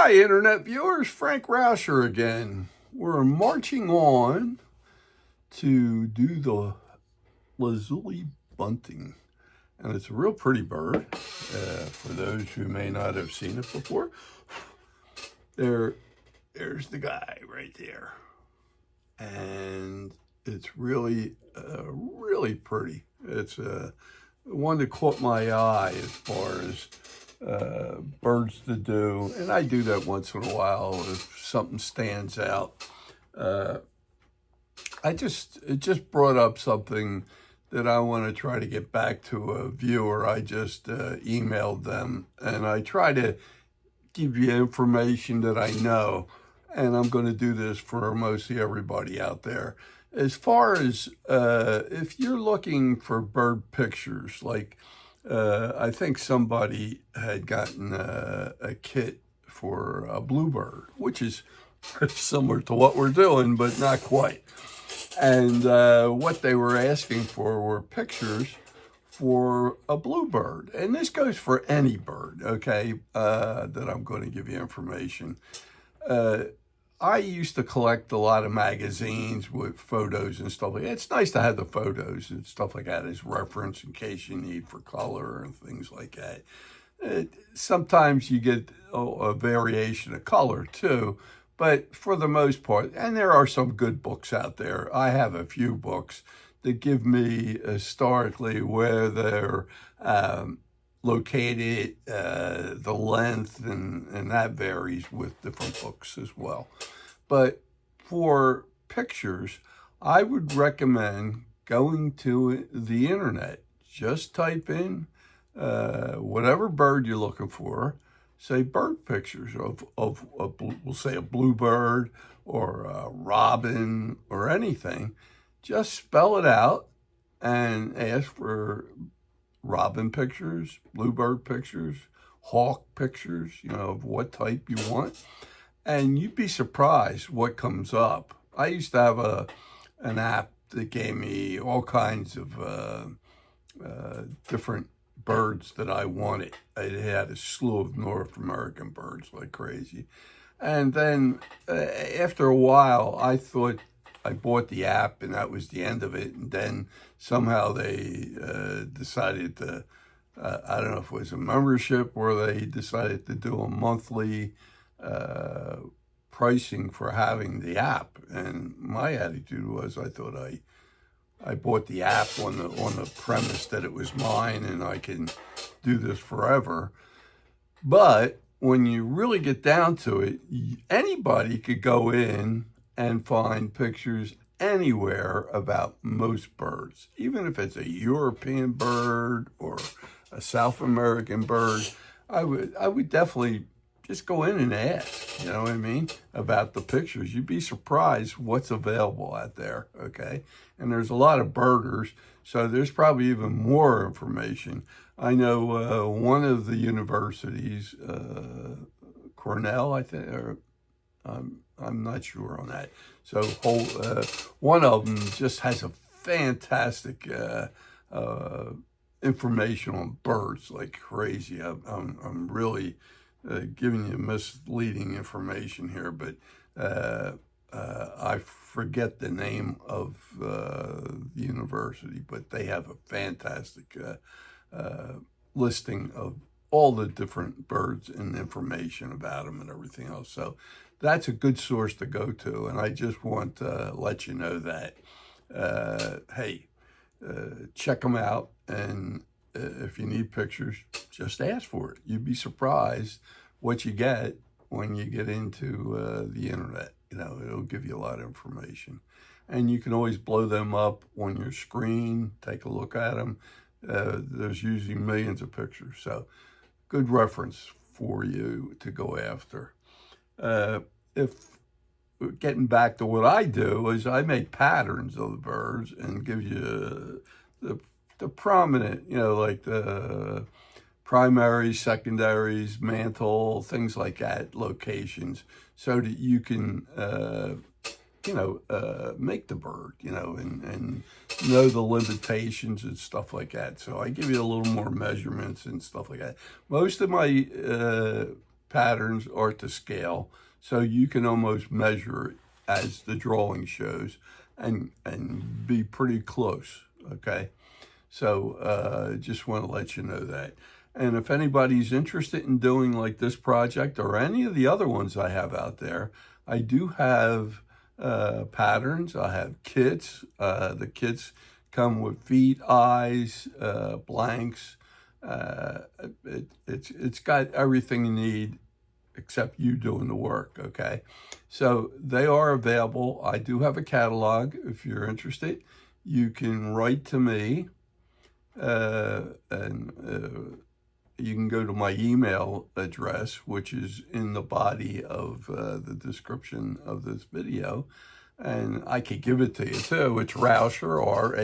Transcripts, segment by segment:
Hi, Internet viewers. Frank Rauscher again. We're marching on to do the Lazuli Bunting. And it's a real pretty bird. For those who may not have seen it before, there's the guy right there. And it's really, really pretty. It's one that caught my eye as far as birds to do, and I do that once in a while if something stands out. It just brought up something that I want to try to get back to a viewer. I just emailed them, and I try to give you information that I know, and I'm going to do this for mostly everybody out there. As far as if you're looking for bird pictures, like I think somebody had gotten a kit for a bluebird, which is similar to what we're doing, but not quite. And what they were asking for were pictures for a bluebird. And this goes for any bird, okay, that I'm going to give you information. I used to collect a lot of magazines with photos and stuff like that. It's nice to have the photos and stuff like that as reference in case you need for color and things like that. Sometimes you get a variation of color too, but for the most part, and there are some good books out there. I have a few books that give me historically where they're located, the length, and that varies with different books as well. But for pictures, I would recommend going to the internet. Just type in whatever bird you're looking for. Say bird pictures of we'll say a bluebird or a robin or anything. Just spell it out and ask for robin pictures, bluebird pictures, hawk pictures, of what type you want. And you'd be surprised what comes up. I used to have an app that gave me all kinds of different birds that I wanted. It had a slew of North American birds like crazy. And then after a while, I thought I bought the app and that was the end of it. And then somehow they decided to, I don't know if it was a membership or they decided to do a monthly pricing for having the app. And my attitude was I thought I bought the app on the premise that it was mine and I can do this forever. But when you really get down to it, anybody could go in and find pictures anywhere about most birds, even if it's a European bird or a South American bird. I would definitely just go in and ask, you know what I mean, about the pictures. You'd be surprised what's available out there, okay? And there's a lot of birders, so there's probably even more information. I know one of the universities, Cornell, I think, or I'm not sure on that. So one of them just has a fantastic information on birds like crazy. I'm really giving you misleading information here, but I forget the name of the university, but they have a fantastic listing of all the different birds and information about them and everything else. So that's a good source to go to. And I just want to let you know that, hey, check them out. And if you need pictures, just ask for it. You'd be surprised what you get when you get into the internet. It'll give you a lot of information. And you can always blow them up on your screen, take a look at them. There's usually millions of pictures. So good reference for you to go after. If getting back to what I do is I make patterns of the birds and give you the prominent, like the primaries, secondaries, mantle, things like that, locations, so that you can, make the bird, and know the limitations and stuff like that. So I give you a little more measurements and stuff like that. Most of my patterns are to scale, so you can almost measure it as the drawing shows and be pretty close, okay? So just want to let you know that. And if anybody's interested in doing like this project or any of the other ones I have out there, I do have patterns. I have kits. The kits come with feet, eyes, blanks. It's got everything you need except you doing the work, okay? So they are available. I do have a catalog. If you're interested, you can write to me, and you can go to my email address, which is in the body of the description of this video, and I could give it to you too. It's Rauscher, Rauscher,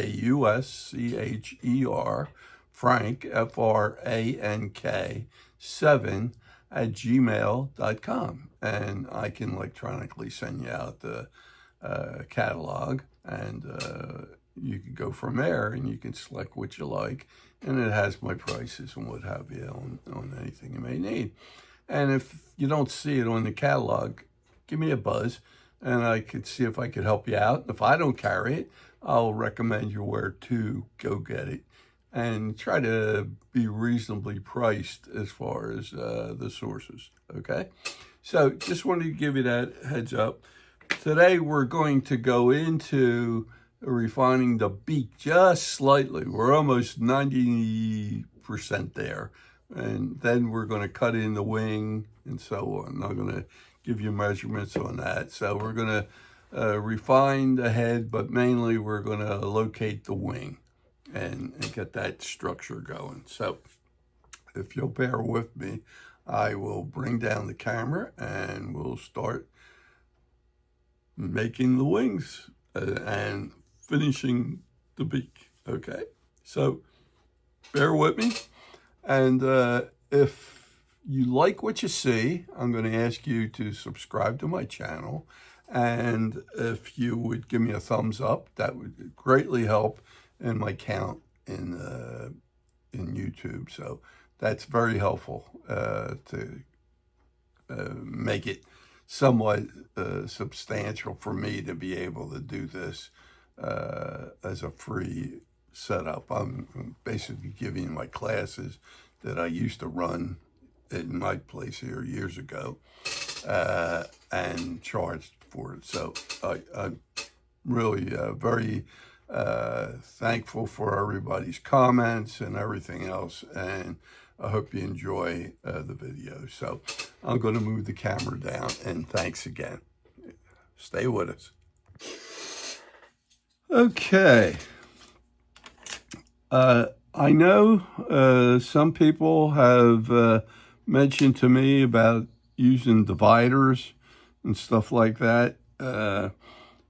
Frank, Frank, 7 at gmail.com, and I can electronically send you out the catalog, and you can go from there, and you can select what you like, and it has my prices and what have you on anything you may need. And if you don't see it on the catalog, give me a buzz, and I could see if I could help you out. If I don't carry it, I'll recommend you where to go get it, and try to be reasonably priced as far as the sources, okay? So just wanted to give you that heads up. Today we're going to go into refining the beak just slightly. We're almost 90% there. And then we're going to cut in the wing and so on. I'm going to give you measurements on that. So we're going to refine the head, but mainly we're going to locate the wing and get that structure going. So if you'll bear with me, I will bring down the camera and we'll start making the wings and finishing the beak, okay? So bear with me, and if you like what you see, I'm going to ask you to subscribe to my channel, and if you would give me a thumbs up, that would greatly help in my count in YouTube. So that's very helpful to make it somewhat substantial for me to be able to do this as a free setup. I'm basically giving my classes that I used to run in my place here years ago and charged for it. So I'm really very thankful for everybody's comments and everything else, and I hope you enjoy the video. So I'm going to move the camera down, and thanks again. Stay with us. Okay. I know some people have mentioned to me about using dividers and stuff like that.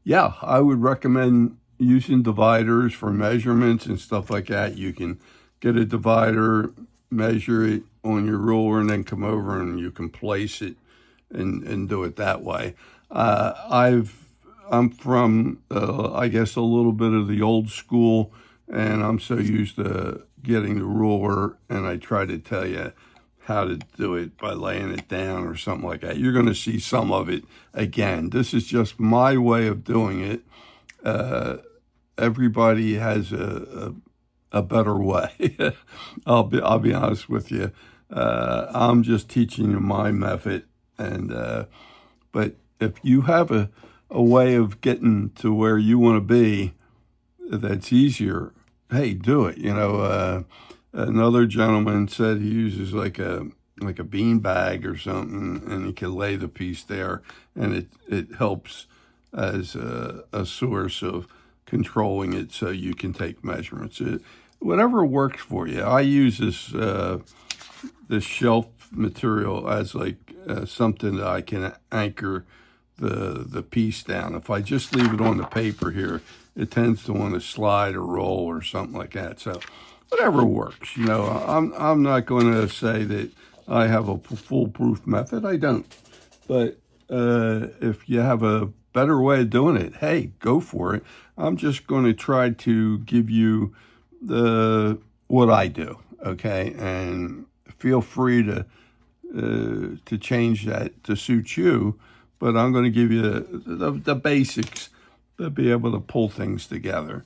Yeah, I would recommend using dividers for measurements and stuff like that. You can get a divider, measure it on your ruler, and then come over and you can place it and do it that way. I'm from, I guess, a little bit of the old school, and I'm so used to getting the ruler, and I try to tell you how to do it by laying it down or something like that. You're going to see some of it again. This is just my way of doing it. Everybody has a better way. I'll be honest with you. I'm just teaching you my method, and but if you have a way of getting to where you want to be that's easier, hey, do it. You know, another gentleman said he uses like a bean bag or something, and he can lay the piece there, and it helps as a source of controlling it so you can take measurements. Whatever works for you. I use this shelf material as like something that I can anchor the piece down. If I just leave it on the paper here, it tends to want to slide or roll or something like that. So whatever works. You know, I'm not going to say that I have a foolproof method. I don't. But if you have a better way of doing it, hey, go for it. I'm just going to try to give you what I do, okay? And feel free to to change that to suit you, but I'm going to give you the basics to be able to pull things together.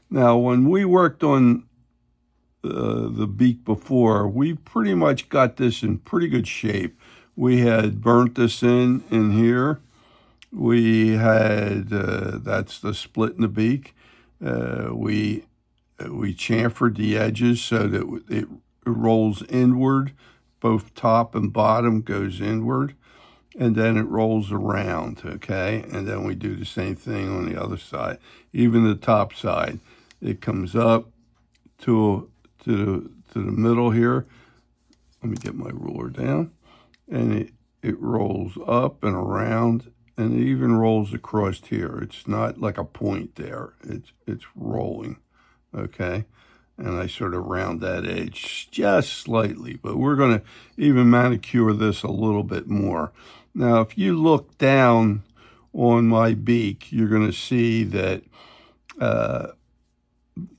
Now, when we worked on the beak before, we pretty much got this in pretty good shape. We had burnt this in here. We had, that's the split in the beak. We chamfered the edges so that it rolls inward. Both top and bottom goes inward, and then it rolls around, okay? And then we do the same thing on the other side. Even the top side, it comes up to the middle here. Let me get my ruler down. And it rolls up and around, and it even rolls across here. It's not like a point there. It's rolling, okay? And I sort of round that edge just slightly, but we're going to even manicure this a little bit more. Now, if you look down on my beak, you're going to see that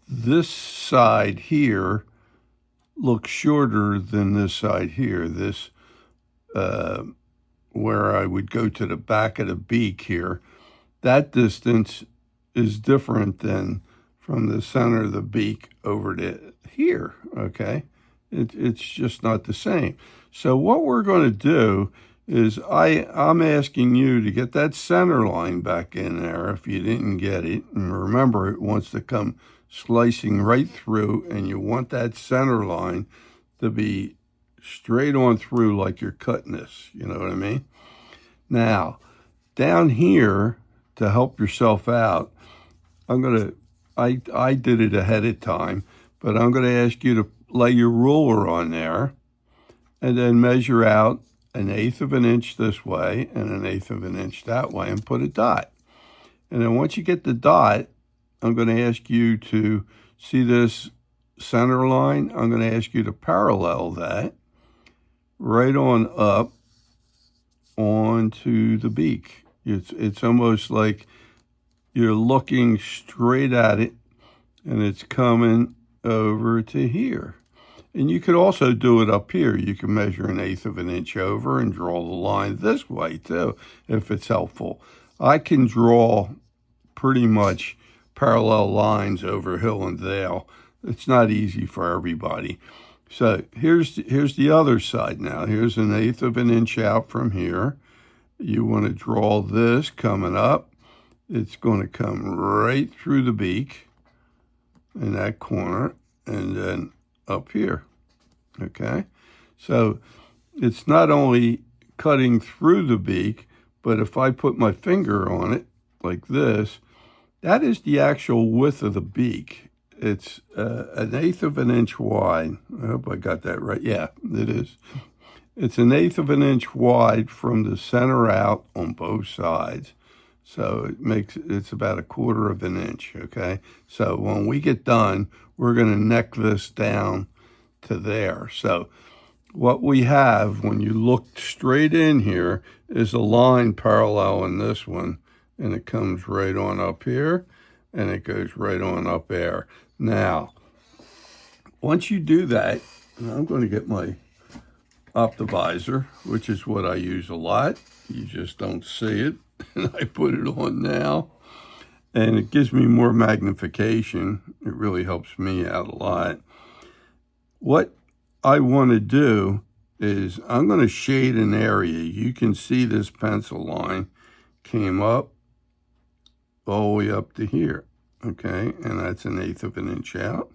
this side here looks shorter than this side here. This, where I would go to the back of the beak here, that distance is different than from the center of the beak over to here, okay? It's just not the same. So what we're going to do is I'm asking you to get that center line back in there if you didn't get it. And remember, it wants to come slicing right through, and you want that center line to be straight on through like you're cutting this, you know what I mean? Now, down here, to help yourself out, I did it ahead of time, but I'm going to ask you to lay your ruler on there and then measure out 1/8 of an inch this way and 1/8 of an inch that way and put a dot. And then once you get the dot, I'm going to ask you to see this center line. I'm going to ask you to parallel that right on up onto the beak. It's almost like you're looking straight at it, and it's coming over to here. And you could also do it up here. You can measure 1/8 of an inch over and draw the line this way too, if it's helpful. I can draw pretty much parallel lines over hill and dale. It's not easy for everybody. So here's the other side now. Here's 1/8 of an inch out from here. You want to draw this coming up. It's going to come right through the beak in that corner and then up here, okay? So it's not only cutting through the beak, but if I put my finger on it like this, that is the actual width of the beak. It's 1/8 of an inch wide. I hope I got that right. Yeah, it is. It's 1/8 of an inch wide from the center out on both sides. So it's about 1/4 of an inch, okay? So when we get done, we're going to neck this down to there. So what we have when you look straight in here is a line paralleling this one, and it comes right on up here, and it goes right on up there. Now, once you do that, and I'm going to get my optivisor, which is what I use a lot. You just don't see it. And I put it on now, and it gives me more magnification. It really helps me out a lot. What I want to do is I'm going to shade an area. You can see this pencil line came up all the way up to here, okay? And that's 1/8 of an inch out.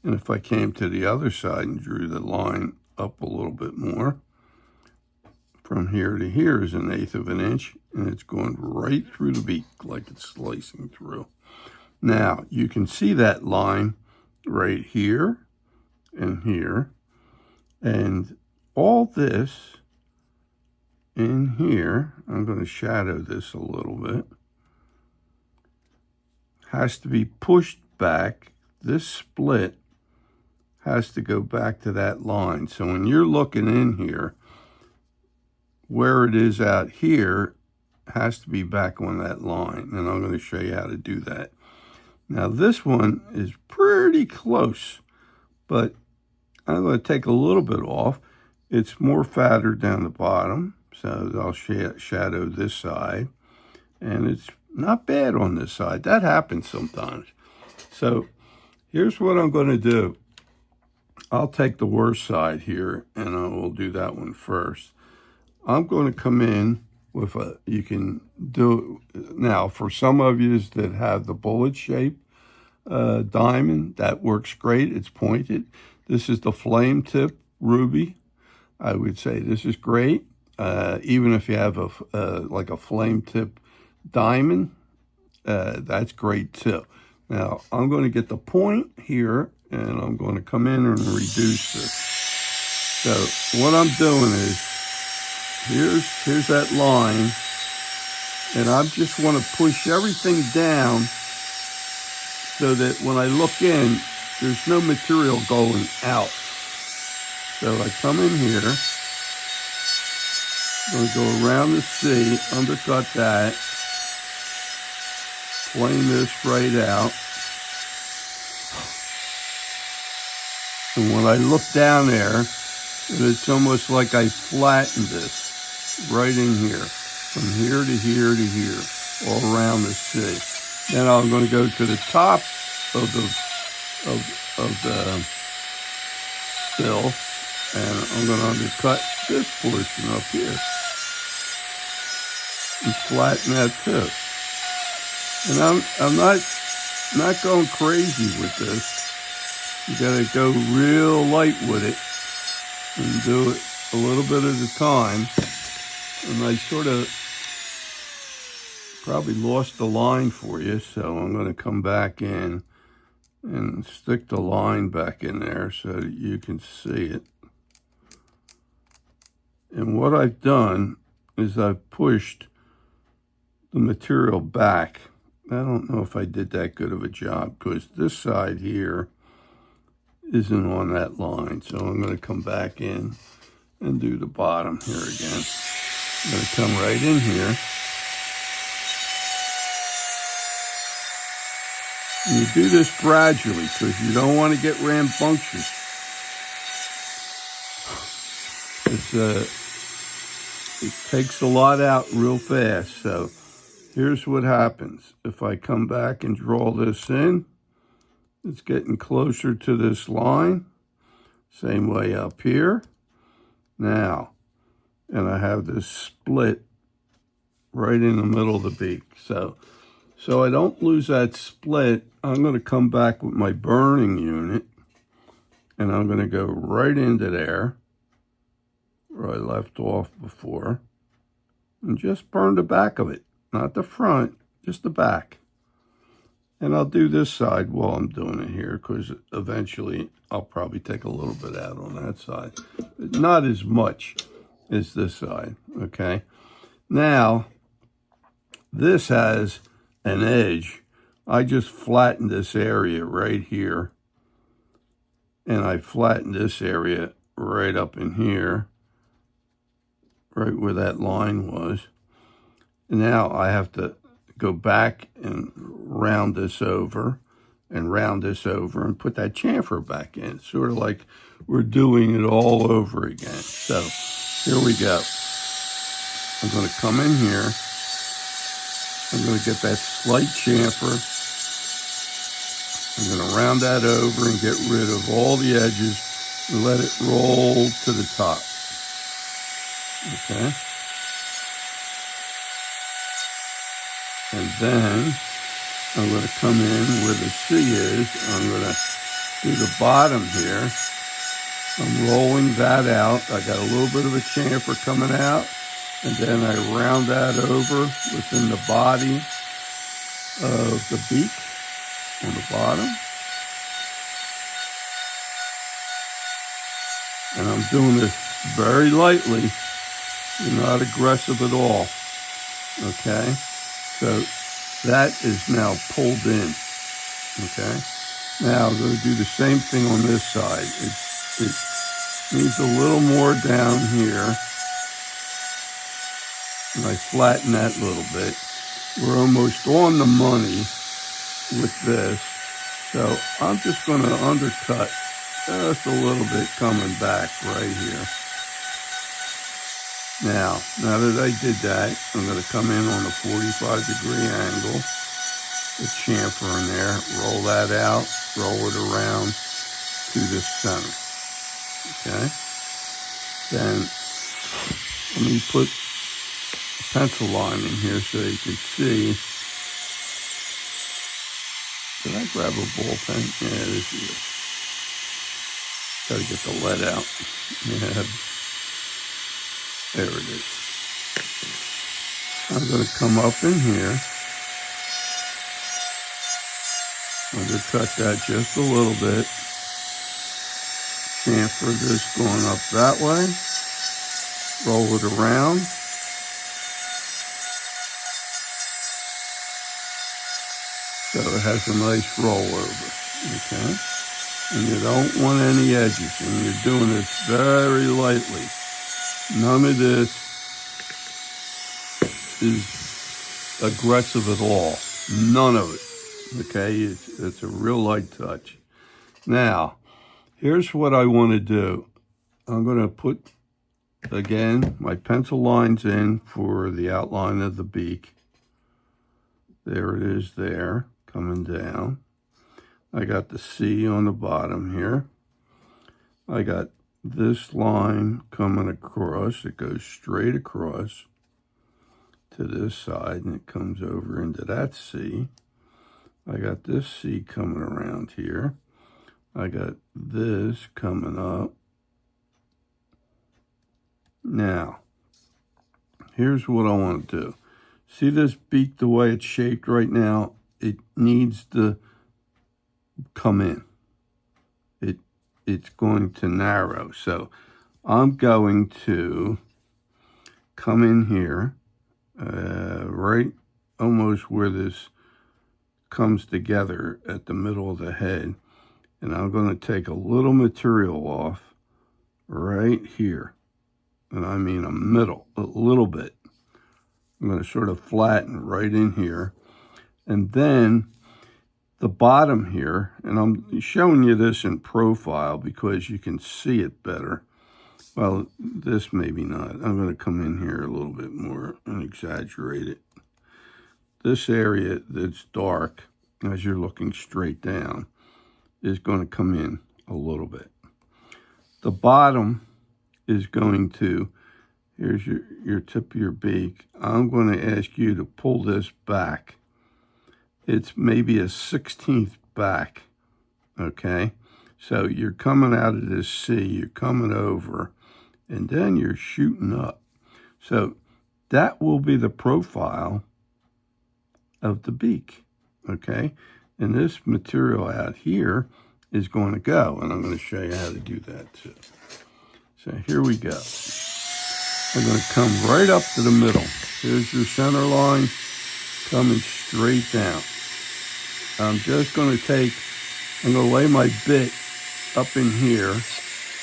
And if I came to the other side and drew the line up a little bit more, from here to here is 1/8 of an inch, and it's going right through the beak like it's slicing through. Now, you can see that line right here and here, and all this in here, I'm going to shadow this a little bit, has to be pushed back. This split has to go back to that line. So when you're looking in here, where it is out here has to be back on that line, and I'm going to show you how to do that. Now this one is pretty close, but I'm going to take a little bit off. it's more fatter down the bottom, so I'll shadow this side, and it's not bad on this side. That happens sometimes. So here's what I'm going to do. I'll take the worst side here, and I will do that one first. I'm going to come in with you can do, now for some of you that have the bullet shape diamond, that works great. It's pointed. This is the flame tip ruby. I would say this is great. Even if you have like a flame tip diamond, that's great too. Now I'm going to get the point here, and I'm going to come in and reduce this. So what I'm doing is, here's that line, and I just want to push everything down so that when I look in, there's no material going out. So I come in here, I'm going to go around the C, undercut that, plane this right out. And when I look down there, it's almost like I flattened this right in here, from here to here to here, all around the C. Then I'm going to go to the top of the fill, and I'm going to undercut this portion up here and flatten that too. And I'm not going crazy with this. You got to go real light with it and do it a little bit at a time. And I sort of probably lost the line for you, so I'm going to come back in and stick the line back in there so that you can see it. And what I've done is I've pushed the material back. I don't know if I did that good of a job, because this side here isn't on that line. So I'm going to come back in and do the bottom here again. I'm going to come right in here. And you do this gradually because you don't want to get rambunctious. It takes a lot out real fast. So here's what happens. If I come back and draw this in, it's getting closer to this line. Same way up here. Now, and I have this split right in the middle of the beak. So I don't lose that split, I'm going to come back with my burning unit, and I'm going to go right into there where I left off before, and just burn the back of it, not the front, just the back. And I'll do this side while I'm doing it here, because eventually I'll probably take a little bit out on that side. Not as much as this side, okay? Now, this has an edge. I just flattened this area right here, and I flattened this area right up in here, right where that line was. And now I have to go back and round this over and round this over and put that chamfer back in. It's sort of like we're doing it all over again. So here we go. I'm going to come in here. I'm going to get that slight chamfer. I'm going to round that over and get rid of all the edges and let it roll to the top. Okay. And then I'm going to come in where the C is. I'm going to do the bottom here. I'm rolling that out. I got a little bit of a chamfer coming out. And then I round that over within the body of the beak on the bottom. And I'm doing this very lightly, not aggressive at all, okay? So that is now pulled in, okay? Now I'm going to do the same thing on this side. It needs a little more down here. And I flatten that a little bit. We're almost on the money with this. So I'm just going to undercut just a little bit coming back right here. Now that I did that, I'm going to come in on a 45-degree angle, the chamfer in there, roll that out, roll it around to the center, okay? Then let me put a pencil line in here so you can see. Did I grab a ball pen? Yeah, this is it. Gotta get the lead out. Yeah, there it is. I'm gonna come up in here, undercut that just a little bit, chamfer this going up that way, roll it around, so it has a nice rollover, okay? And you don't want any edges, and you're doing this very lightly. None of this is aggressive at all. None of it, okay? It's a real light touch. Now, here's what I want to do. I'm going to put, again, my pencil lines in for the outline of the beak. There it is there, coming down. I got the C on the bottom here. I got this line coming across. It goes straight across to this side, and it comes over into that C. I got this C coming around here. I got this coming up. Now, here's what I want to do. See this beak, the way it's shaped right now? It needs to come in. It's going to narrow. So I'm going to come in here, right almost where this comes together at the middle of the head. And I'm going to take a little material off right here. And I mean a little bit. I'm going to sort of flatten right in here. And then the bottom here, and I'm showing you this in profile because you can see it better. Well, this maybe not. I'm going to come in here a little bit more and exaggerate it. This area that's dark, as you're looking straight down, is going to come in a little bit. The bottom is going to, here's your tip of your beak. I'm going to ask you to pull this back. It's maybe a 1/16 back, okay? So you're coming out of this C, you're coming over, and then you're shooting up. So that will be the profile of the beak, okay? And this material out here is going to go, and I'm going to show you how to do that too. So here we go. I'm going to come right up to the middle. Here's your center line, coming straight down. I'm just going to I'm going to lay my bit up in here,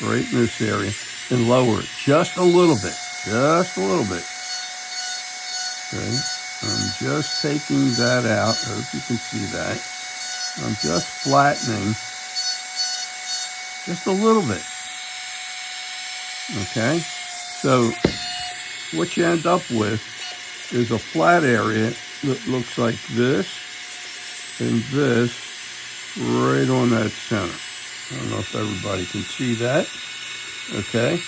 right in this area, and lower it just a little bit, Okay, I'm just taking that out. I hope you can see that. I'm just flattening just a little bit. Okay, so what you end up with is a flat area that looks like this and this right on that center. I don't know if everybody can see that. Okay,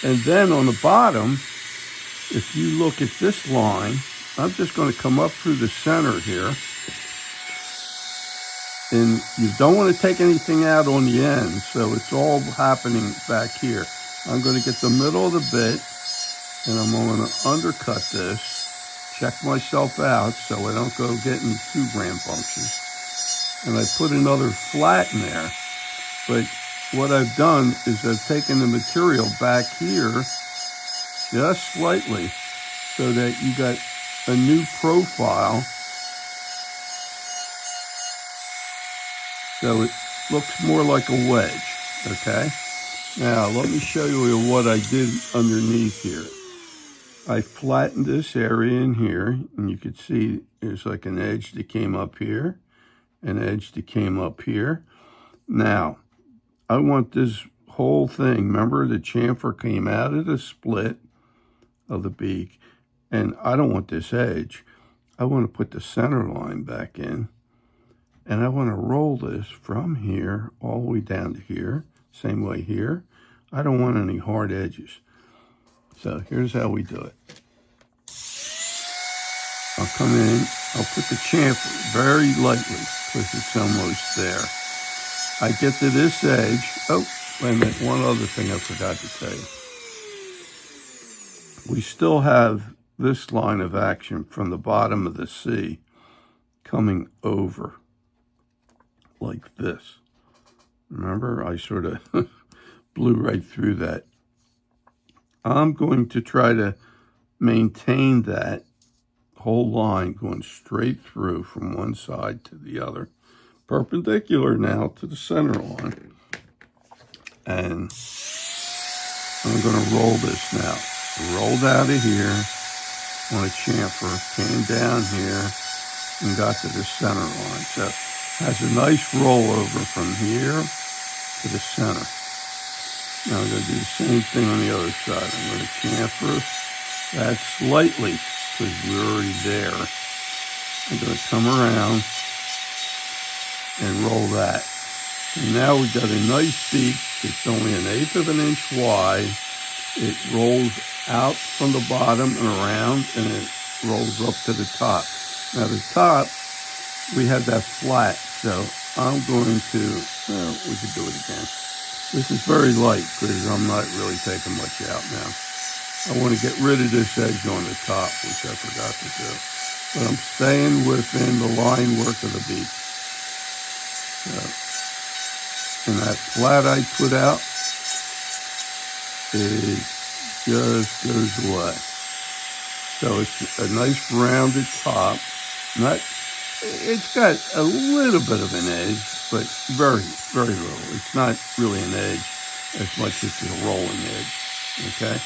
and then on the bottom, if you look at this line, I'm just going to come up through the center here. And you don't want to take anything out on the end, so it's all happening back here. I'm going to get the middle of the bit, and I'm going to undercut this, check myself out so I don't go getting too rambunctious. And I put another flat in there. But what I've done is I've taken the material back here just slightly so that you got a new profile. So it looks more like a wedge, okay? Now, let me show you what I did underneath here. I flattened this area in here, and you can see there's like an edge that came up here, an edge that came up here. Now, I want this whole thing, remember the chamfer came out of the split, of the beak. And I don't want this edge. I want to put the center line back in. And I want to roll this from here all the way down to here. Same way here. I don't want any hard edges. So here's how we do it. I'll come in, I'll put the chamfer very lightly because it's almost there. I get to this edge. Oh, wait a minute, one other thing I forgot to tell you. We still have this line of action from the bottom of the C coming over like this. Remember, I sort of blew right through that. I'm going to try to maintain that whole line going straight through from one side to the other, perpendicular now to the center line. And I'm going to roll this now. Rolled out of here on a chamfer, came down here and got to the center line. So it has a nice rollover from here to the center. Now I'm going to do the same thing on the other side. I'm going to chamfer that slightly because we're already there. I'm going to come around and roll that. And now we've got a nice beak. It's only 1/8 of an inch wide. It rolls out from the bottom and around, and it rolls up to the top. Now the top, we had that flat, so I'm going to, well, we could do it again. This is very light because I'm not really taking much out now. I want to get rid of this edge on the top, which I forgot to do. But I'm staying within the line work of the beak. So, and that flat I put out, it just goes away. So it's a nice rounded top. It's got a little bit of an edge, but very, very little. It's not really an edge as much as a rolling edge, okay?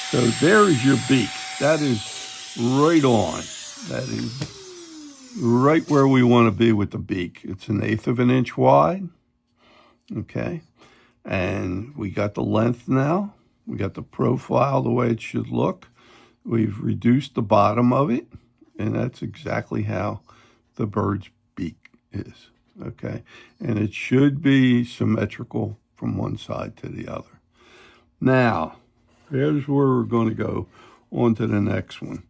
So there's your beak. That is right on. That is right where we want to be with the beak. It's 1/8 of an inch wide, okay? And we got the length now. We got the profile the way it should look. We've reduced the bottom of it, and that's exactly how the bird's beak is, okay? And it should be symmetrical from one side to the other. Now, here's where we're going to go on to the next one.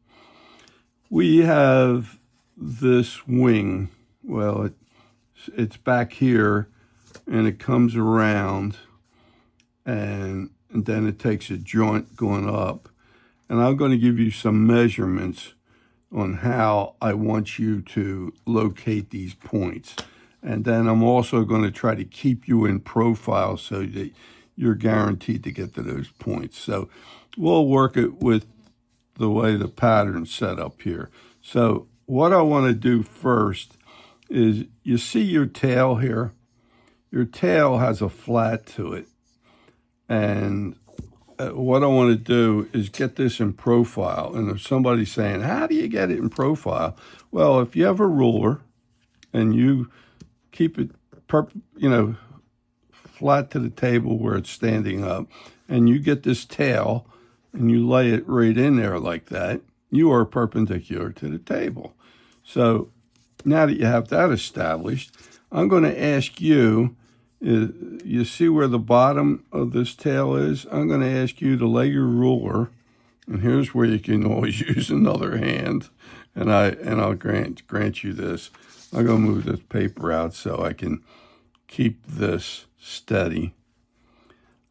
We have this wing. Well, it's back here, and it comes around, and then it takes a joint going up. And I'm going to give you some measurements on how I want you to locate these points. And then I'm also going to try to keep you in profile so that you're guaranteed to get to those points. So we'll work it with the way the pattern's set up here. So what I want to do first is, you see your tail here? Your tail has a flat to it. And what I want to do is get this in profile. And if somebody's saying, how do you get it in profile? Well, if you have a ruler and you keep it, flat to the table where it's standing up, and you get this tail and you lay it right in there like that, you are perpendicular to the table. So now that you have that established, I'm going to ask you, you see where the bottom of this tail is? I'm going to ask you to lay your ruler, and here's where you can always use another hand, and I'll grant you this. I'm going to move this paper out so I can keep this steady.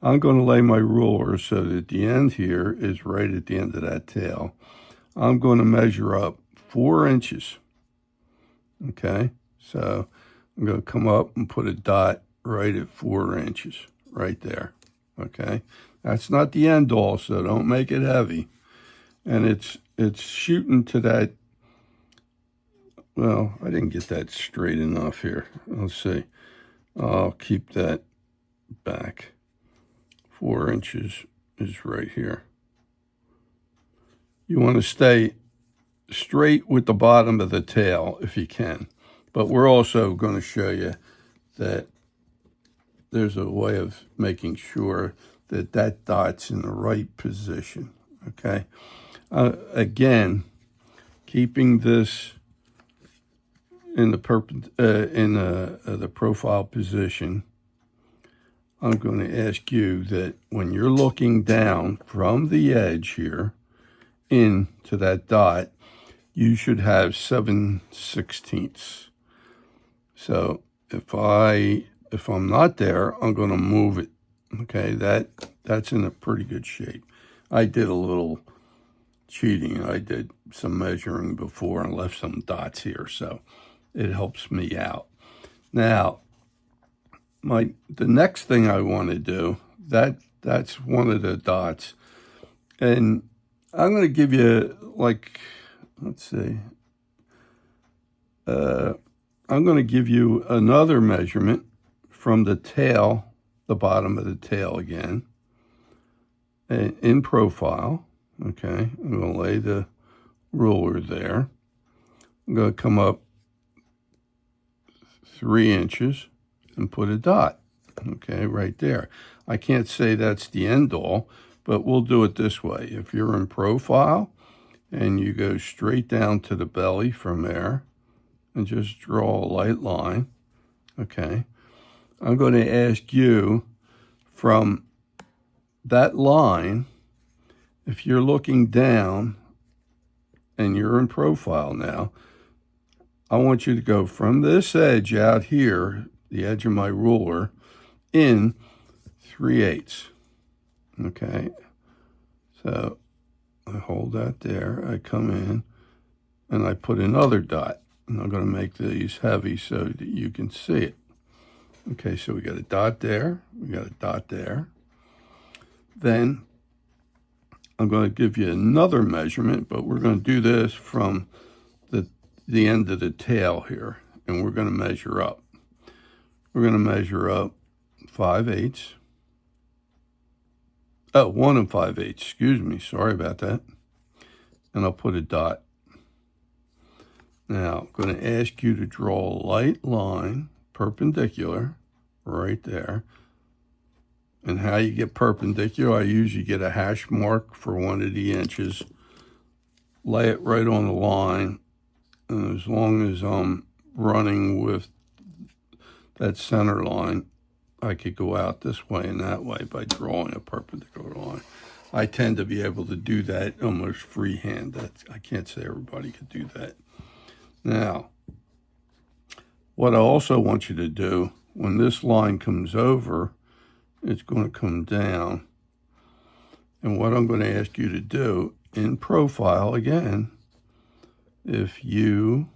I'm going to lay my ruler so that the end here is right at the end of that tail. I'm going to measure up 4 inches. Okay, so I'm going to come up and put a dot right at 4 inches, right there. Okay, that's not the end all, so don't make it heavy. And it's shooting to that. Well, I didn't get that straight enough here. Let's see. I'll keep that back. 4 inches is right here. You want to stay straight with the bottom of the tail if you can. But we're also going to show you that there's a way of making sure that that dot's in the right position, okay? Again, keeping this in the the profile position, I'm going to ask you that when you're looking down from the edge here into that dot, you should have 7/16. So if I'm not there, I'm going to move it. Okay, that's in a pretty good shape. I did a little cheating. I did some measuring before and left some dots here, so it helps me out. Now, the next thing I want to do, that's one of the dots, and I'm going to give you, like, let's see, I'm going to give you another measurement from the tail, the bottom of the tail again, in profile. Okay, I'm going to lay the ruler there. I'm going to come up 3 inches and put a dot. Okay, right there. I can't say that's the end all, but we'll do it this way. If you're in profile and you go straight down to the belly from there and just draw a light line, okay, I'm going to ask you from that line, if you're looking down and you're in profile now, I want you to go from this edge out here, the edge of my ruler, in 3/8. Okay, so I hold that there, I come in, and I put another dot. And I'm going to make these heavy so that you can see it. Okay, so we got a dot there, we got a dot there. Then I'm going to give you another measurement, but we're going to do this from the end of the tail here, and we're going to measure up. We're going to measure up 5/8. Oh, 1 5/8, excuse me, sorry about that. And I'll put a dot. Now, I'm going to ask you to draw a light line, perpendicular, right there. And how you get perpendicular, I usually get a hash mark for 1 of the inches, lay it right on the line, and as long as I'm running with that center line, I could go out this way and that way by drawing a perpendicular line. I tend to be able to do that almost freehand. I can't say everybody could do that. Now, what I also want you to do, when this line comes over, it's going to come down. And what I'm going to ask you to do in profile again, if you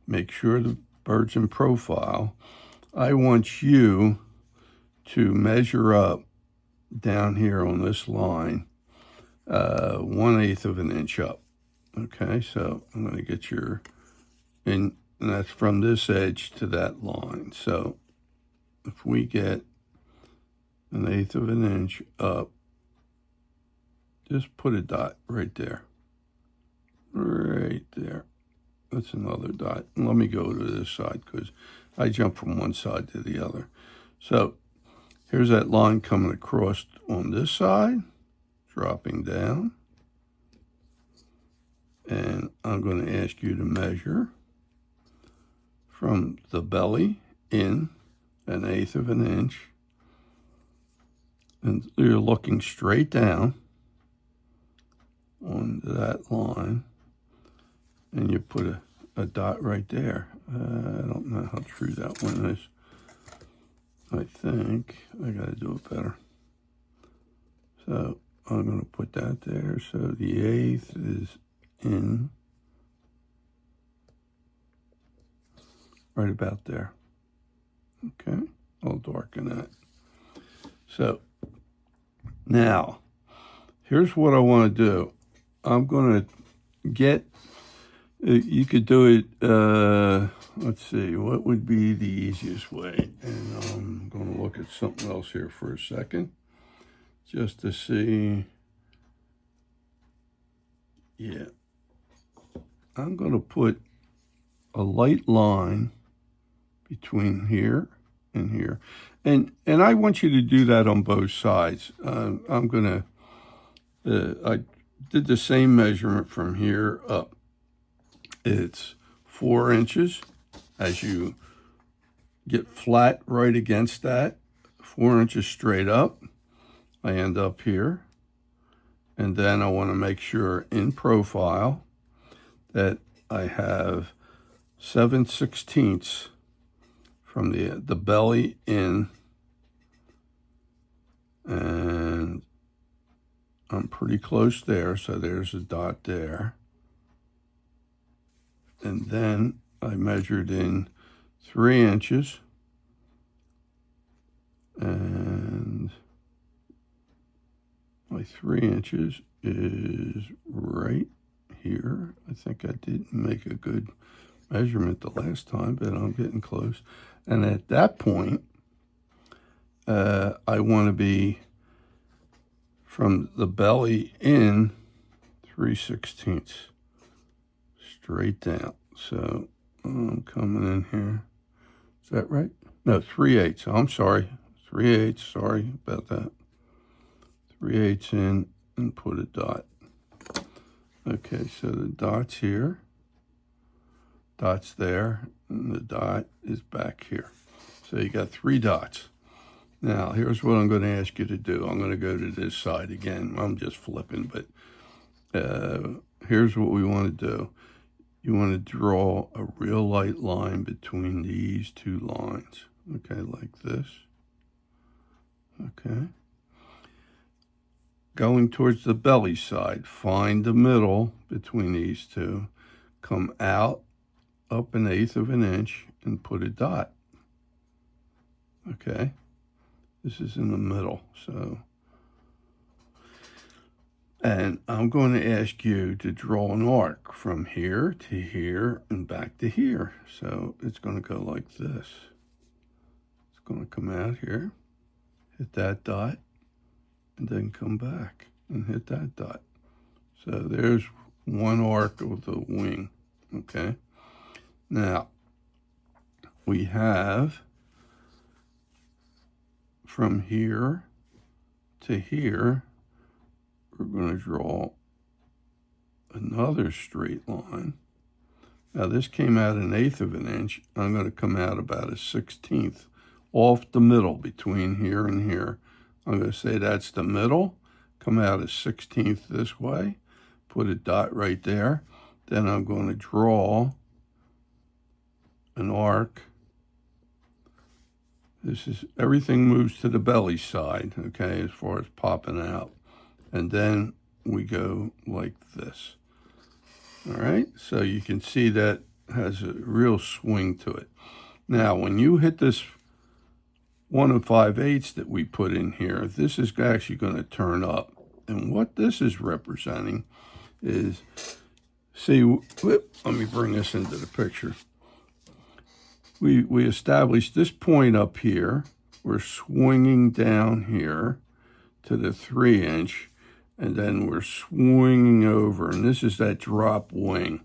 make sure the bird's in profile, I want you to measure up down here on this line 1/8 of an inch up. Okay, so I'm going to get and that's from this edge to that line. So if we get 1/8 of an inch up, just put a dot right there. Right there. That's another dot. Let me go to this side because I jump from one side to the other. So here's that line coming across on this side, dropping down. And I'm going to ask you to measure from the belly in 1/8 of an inch. And you're looking straight down on that line. And you put a dot right there. I don't know how true that one is. I think I got to do it better. So I'm going to put that there. So the 1/8 is in right about there. Okay, I'll darken that. So now here's what I want to do. I'm going to get, you could do it, let's see, what would be the easiest way? And I'm going to look at something else here for a second, just to see. Yeah. I'm going to put a light line between here and here. And I want you to do that on both sides. I'm going to I did the same measurement from here up. It's 4 inches. As you get flat right against that, 4 inches straight up, I end up here. And then I want to make sure in profile that I have 7/16 from the belly in, and I'm pretty close there, so there's a dot there. And then I measured in 3 inches, and my 3 inches is right here. I think I didn't make a good measurement the last time, but I'm getting close. And at that point, I want to be from the belly in 3/16 straight down. So I'm coming in here. Is that right? No, 3/8. I'm sorry. 3/8. Sorry about that. 3/8 in and put a dot. Okay, so the dot's here. Dot's there, and the dot is back here. So you got 3 dots. Now, here's what I'm going to ask you to do. I'm going to go to this side again. I'm just flipping, but here's what we want to do. You want to draw a real light line between these 2 lines. Okay, like this. Okay. Going towards the belly side, find the middle between these 2. Come out up 1/8 of an inch and put a dot. Okay. This is in the middle, so. And I'm going to ask you to draw an arc from here to here and back to here. So it's going to go like this. It's going to come out here, hit that dot, and then come back and hit that dot. So there's one arc of the wing, okay? Now, we have from here to here, we're going to draw another straight line. Now this came out 1/8 of an inch. I'm going to come out about 1/16 off the middle between here and here. I'm going to say that's the middle. Come out 1/16 this way. Put a dot right there. Then I'm going to draw an arc. This is, everything moves to the belly side, okay, as far as popping out. And then we go like this. All right, so you can see that has a real swing to it. Now, when you hit this 1 5/8 that we put in here, this is actually going to turn up. And what this is representing is, see, whoop, let me bring this into the picture. We established this point up here. We're swinging down here to the 3 inch, and then we're swinging over, and this is that drop wing.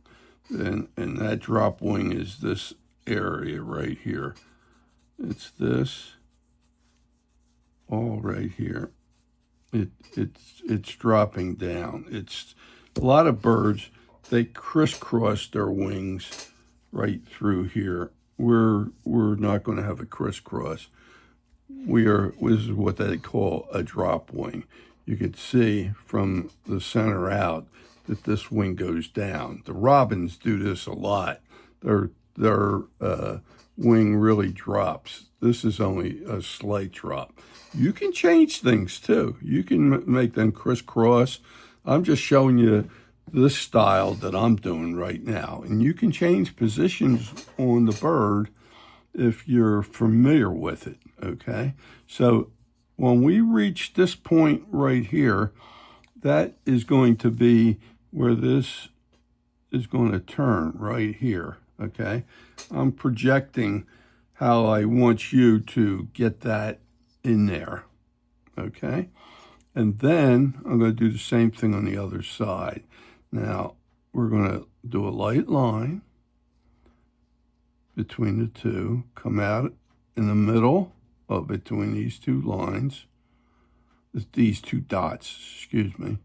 And that drop wing is this area right here. It's this, all right here. It's dropping down. It's a lot of birds, they crisscross their wings right through here. We're not going to have a crisscross. This is what they call a drop wing. You can see from the center out that this wing goes down. The robins do this a lot. Their wing really drops. This is only a slight drop. You can change things too. You can make them crisscross. I'm just showing you this style that I'm doing right now. And you can change positions on the bird if you're familiar with it, okay? So when we reach this point right here, that is going to be where this is going to turn right here, okay? I'm projecting how I want you to get that in there, okay? And then I'm going to do the same thing on the other side. Now, we're going to do a light line between the 2, come out in the middle of between these 2 lines, these 2 dots, excuse me,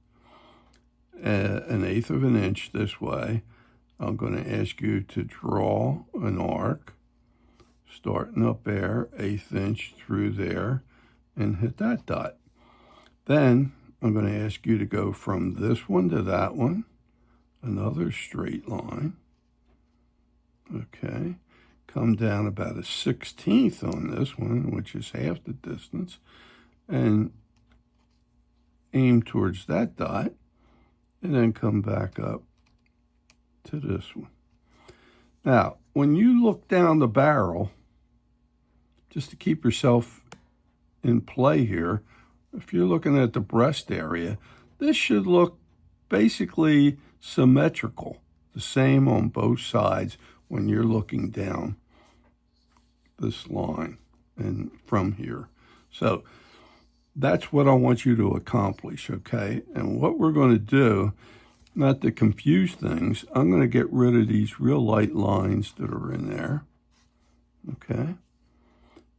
an eighth of an inch this way. I'm going to ask you to draw an arc, starting up there, eighth inch through there, and hit that dot. Then I'm going to ask you to go from this one to that one, another straight line. Okay, come down about a 1/16 on this one, which is half the distance, and aim towards that dot, and then come back up to this one. Now, when you look down the barrel, just to keep yourself in play here, if you're looking at the breast area, this should look basically symmetrical, the same on both sides when you're looking down this line and from here. So that's what I want you to accomplish, okay? And what we're going to do, not to confuse things, I'm going to get rid of these real light lines that are in there, okay?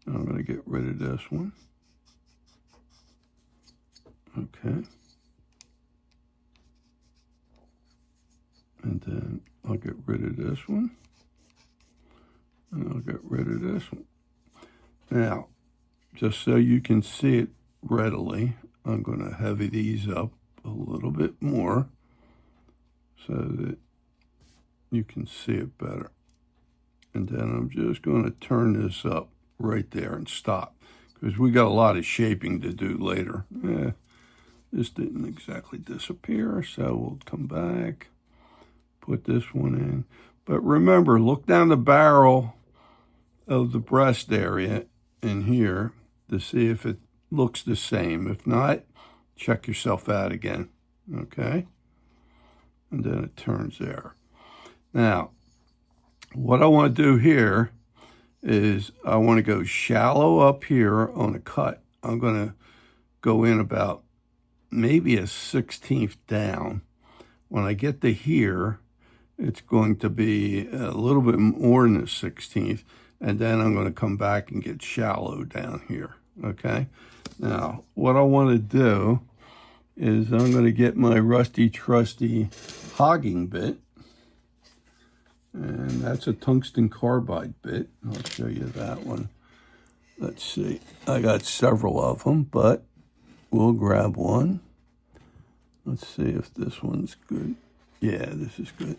And I'm going to get rid of this one. Okay. And then I'll get rid of this one. And I'll get rid of this one. Now, just so you can see it readily, I'm going to heavy these up a little bit more so that you can see it better. And then I'm just going to turn this up right there and stop, because we got a lot of shaping to do later. This didn't exactly disappear, so we'll come back, put this one in. But remember, look down the barrel of the breast area in here to see if it looks the same. If not, check yourself out again, okay? And then it turns there. Now, what I want to do here is I want to go shallow up here on a cut. I'm going to go in about maybe a 1/16 down. When I get to here, it's going to be a little bit more than a 1/16, and then I'm going to come back and get shallow down here, okay? Now, what I want to do is I'm going to get my rusty trusty hogging bit, and that's a tungsten carbide bit. I'll show you that one. Let's see, I got several of them, but we'll grab one. Let's see if this one's good. Yeah, this is good.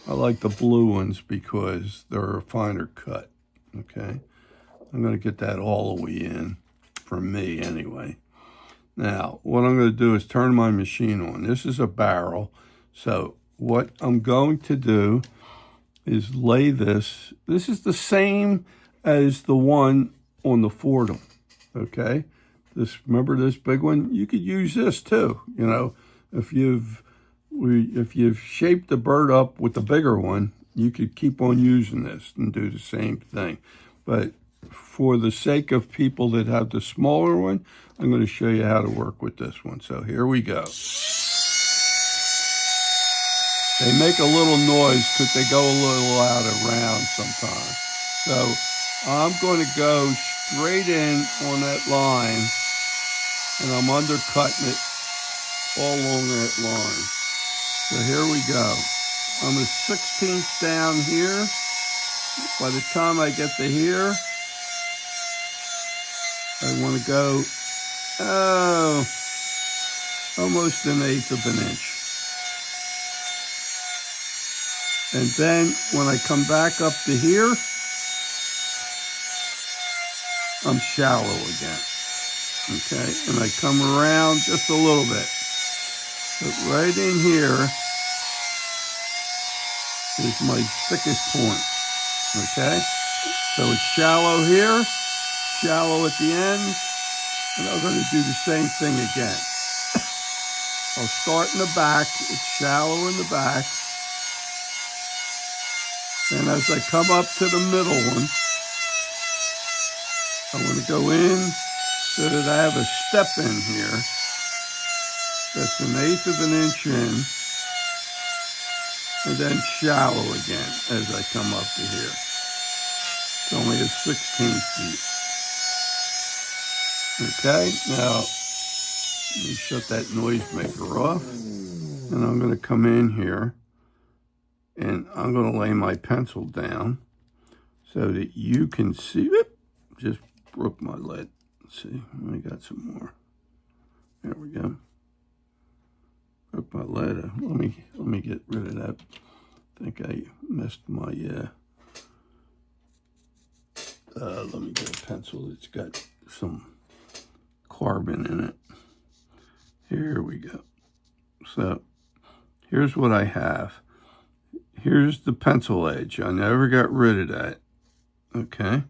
I like the blue ones because they're a finer cut, okay? I'm going to get that all the way in, for me anyway. Now, what I'm going to do is turn my machine on. This is a barrel, so what I'm going to do is lay this. This is the same as the one on the Fordham, okay? Remember this big one? You could use this too, you know. If you've shaped the bird up with the bigger one, you could keep on using this and do the same thing. But for the sake of people that have the smaller one, I'm going to show you how to work with this one. So here we go. They make a little noise because they go a little out of round sometimes. So I'm going to go straight in on that line, and I'm undercutting it all along that line. So here we go. I'm a 1/16 down here. By the time I get to here, I want to go, almost an eighth of an inch. And then when I come back up to here, I'm shallow again. Okay, and I come around just a little bit. But right in here is my thickest point. Okay, so it's shallow here, shallow at the end, and I'm going to do the same thing again. I'll start in the back, it's shallow in the back, and as I come up to the middle one, I want to go in so that I have a step in here that's an eighth of an inch in, and then shallow again as I come up to here. It's only a 16 feet. Okay, now let me shut that noisemaker off. And I'm going to come in here and I'm going to lay my pencil down so that you can see it. Just broke my lead. Let's see, I got some more. There we go. Broke my lead. Let me get rid of that. I think I missed my let me get a pencil that's got some carbon in it. Here we go. So here's what I have. Here's the pencil edge. I never got rid of that. Okay.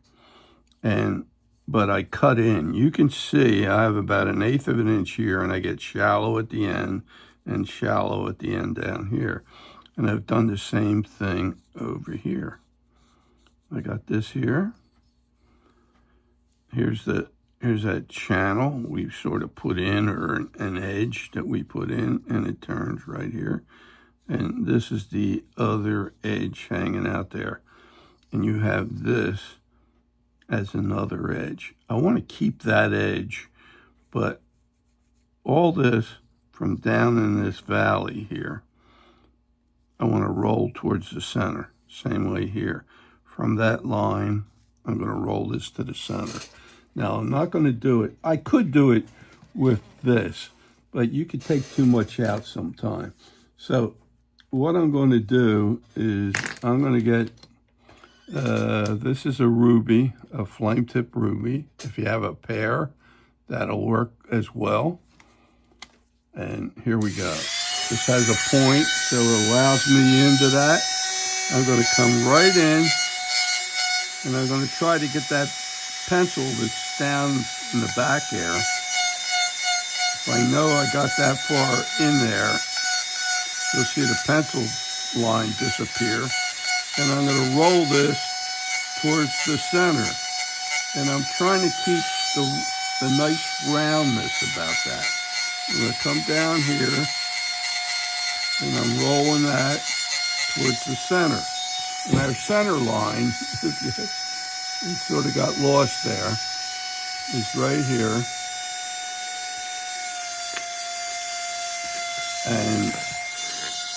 But I cut in. You can see I have about 1/8 of an inch here, and I get shallow at the end and shallow at the end down here. And I've done the same thing over here. I got this here. Here's that channel we sort of put in, or an edge that we put in, and it turns right here. And this is the other edge hanging out there. And you have this as another edge. I want to keep that edge, but all this from down in this valley here, I want to roll towards the center. Same way here. From that line, I'm going to roll this to the center. Now, I'm not going to do it. I could do it with this, but you could take too much out sometime. So what I'm going to do is I'm going to get, this is a ruby, a flame tip ruby. If you have a pair, that'll work as well. And here we go. This has a point, so it allows me into that. I'm going to come right in, and I'm going to try to get that pencil that's down in the back there. If I know I got that far in there, you'll see the pencil line disappear. And I'm going to roll this towards the center. And I'm trying to keep the nice roundness about that. I'm going to come down here, and I'm rolling that towards the center. And our center line, it sort of got lost there, is right here. And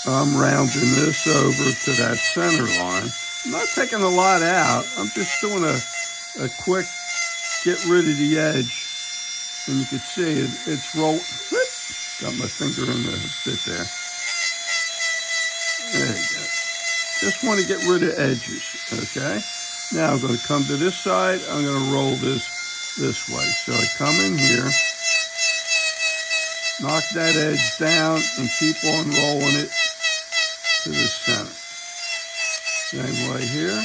I'm rounding this over to that center line. I'm not taking a lot out. I'm just doing a quick get rid of the edge. And you can see it's rolled. Got my finger in the bit there. There you go. Just want to get rid of edges, okay? Now I'm going to come to this side. I'm going to roll this way. So I come in here, knock that edge down, and keep on rolling it to the center. Same way here.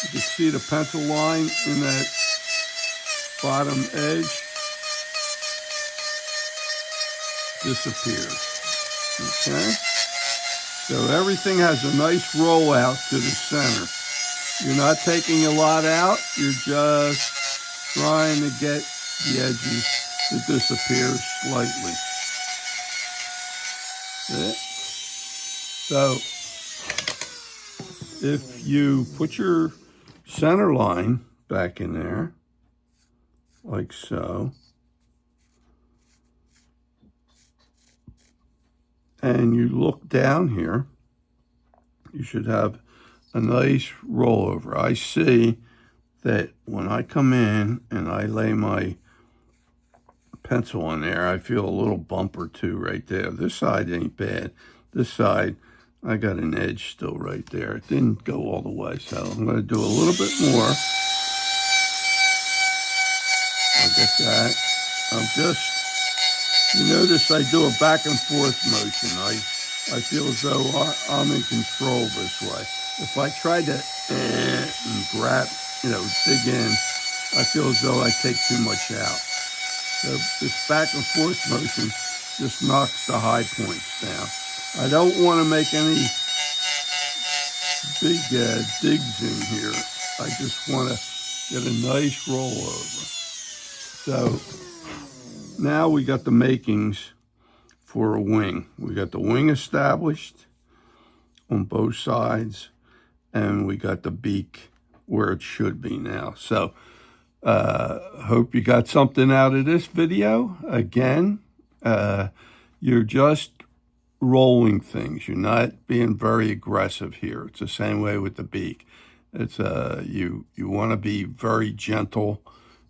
You can see the pencil line in that bottom edge disappears. Okay? So everything has a nice roll out to the center. You're not taking a lot out, you're just trying to get the edges to disappear slightly. Okay. So if you put your center line back in there, like so, and you look down here, you should have a nice rollover. I see that when I come in and I lay my pencil in there, I feel a little bump or two right there. This side ain't bad. This side, I got an edge still right there. It didn't go all the way, so I'm going to do a little bit more. I'll get that. You notice I do a back and forth motion. I feel as though I'm in control this way. If I try to and grab, dig in, I feel as though I take too much out. So this back and forth motion just knocks the high points down. I don't want to make any big digs in here. I just want to get a nice rollover. So now we got the makings for a wing. We got the wing established on both sides, and we got the beak where it should be now. So hope you got something out of this video. Again, you're just rolling things. You're not being very aggressive here. It's the same way with the beak. It's you want to be very gentle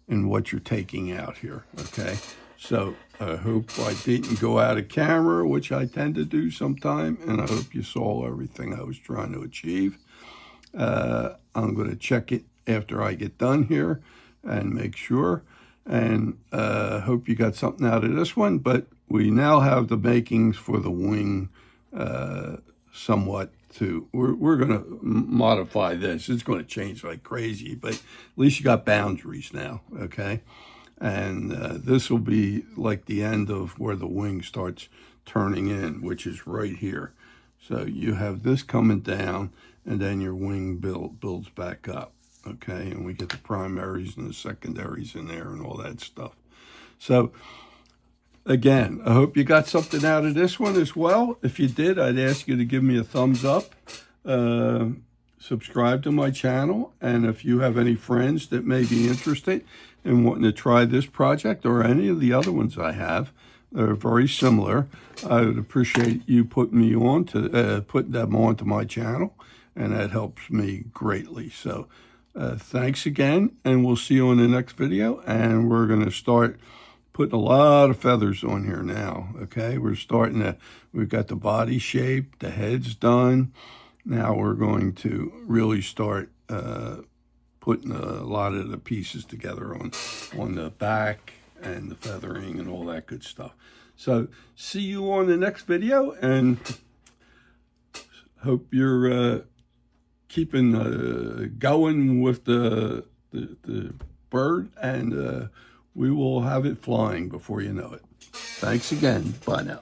in what you're taking out here, okay? So I hope I didn't go out of camera, which I tend to do sometime, and I hope you saw everything I was trying to achieve. I'm going to check it after I get done here and make sure, and hope you got something out of this one. But we now have the makings for the wing somewhat too. We're going to modify this. It's going to change like crazy, but at least you got boundaries now, okay? And this will be like the end of where the wing starts turning in, which is right here. So you have this coming down, and then your wing builds back up, okay? And we get the primaries and the secondaries in there and all that stuff. So again, I hope you got something out of this one as well. If you did, I'd ask you to give me a thumbs up. Subscribe to my channel. And if you have any friends that may be interested in wanting to try this project or any of the other ones I have, they're very similar, I would appreciate you putting me on to put them onto my channel, and that helps me greatly. So thanks again, and we'll see you in the next video. And we're going to start putting a lot of feathers on here now, okay? We've got the body shape, the head's done. Now we're going to really start putting a lot of the pieces together on the back and the feathering and all that good stuff. So see you on the next video, and hope you're keeping going with the bird, and we will have it flying before you know it. Thanks again. Bye now.